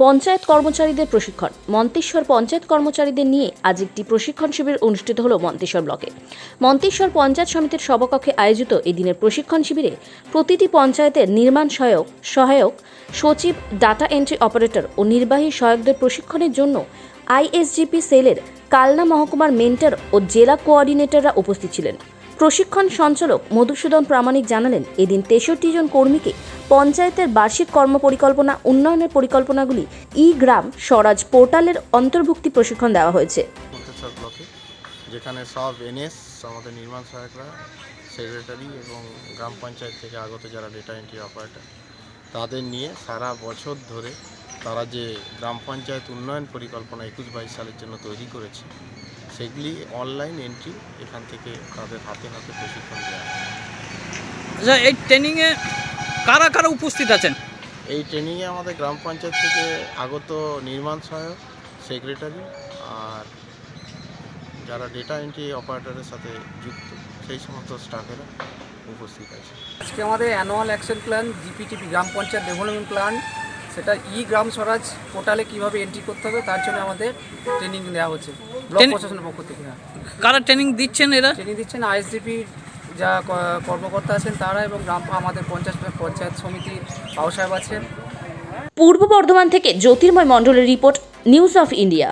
পঞ্চায়েত কর্মচারীদের প্রশিক্ষণ। মন্তেশ্বর পঞ্চায়েত কর্মচারীদের নিয়ে আজ একটি প্রশিক্ষণ শিবির অনুষ্ঠিত হলো মন্তেশ্বর ব্লকে। মন্তেশ্বর পঞ্চায়েত সমিতির সভাকক্ষে আয়োজিত এই দিনের প্রশিক্ষণ শিবিরে প্রতিটি পঞ্চায়েতের নির্মাণ সহায়ক, সচিব, ডাটা এন্ট্রি অপারেটর ও নির্বাহী সহায়কদের প্রশিক্ষণের জন্য আইএসজিপি সেলের কালনা মহকুমার মেন্টর ও জেলা কোঅর্ডিনেটররা উপস্থিত ছিলেন। প্রশিক্ষণ সঞ্চালক মধুসূদন প্রামাণিক জানালেন, এদিন 63 জন কর্মীকে পঞ্চায়েতের বার্ষিক কর্মপরিকল্পনা উন্নয়নের পরিকল্পনাগুলি গ্রাম স্বরাজ পোর্টালের অন্তর্ভুক্তি প্রশিক্ষণ দেওয়া হয়েছে। মন্তেশ্বর ব্লকে যেখানে সব এনএস, আমাদের নির্মাণ সহায়করা, সেক্রেটারি এবং গ্রাম পঞ্চায়েত থেকে আগত যারা ডেটা এন্ট্রি অপারেটর, তাদের নিয়ে সারা বছর ধরে তারা যে গ্রাম পঞ্চায়েত উন্নয়ন পরিকল্পনা 21-22 সালের জন্য তৈরি করেছে, সেগুলি অনলাইন এন্ট্রি এখান থেকে তাদের হাতে হাতে প্রশিক্ষণ দেওয়া হয়। আচ্ছা, এই ট্রেনিংয়ে কারা কারা উপস্থিত আছেন? এই ট্রেনিংয়ে আমাদের গ্রাম পঞ্চায়েত থেকে আগত নির্মাণ সহায়ক, সেক্রেটারি আর যারা ডেটা এন্ট্রি অপারেটরের সাথে যুক্ত সেই সমস্ত স্টাফেরা উপস্থিত আছে। আজকে আমাদের অ্যানুয়াল অ্যাকশন প্ল্যান জিপিটিপি গ্রাম পঞ্চায়েত ডেভেলপমেন্ট প্ল্যান, সেটা গ্রাম স্বরাজ পোর্টালে কীভাবে এন্ট্রি করতে হবে তার জন্য আমাদের ট্রেনিং দেওয়া হচ্ছে ব্লক প্রশাসনের পক্ষ থেকে। কারা ট্রেনিং দিচ্ছেন? এরা ট্রেনিং দিচ্ছেন আইএসডিপি যা কর্মকর্তা আছেন তারা, এবং আমাদের পঞ্চায়েত সমিতির বাবু সাহেব আছেন। পূর্ব বর্ধমান থেকে জ্যোতির্ময় মণ্ডলের রিপোর্ট, নিউজ অফ ইন্ডিয়া।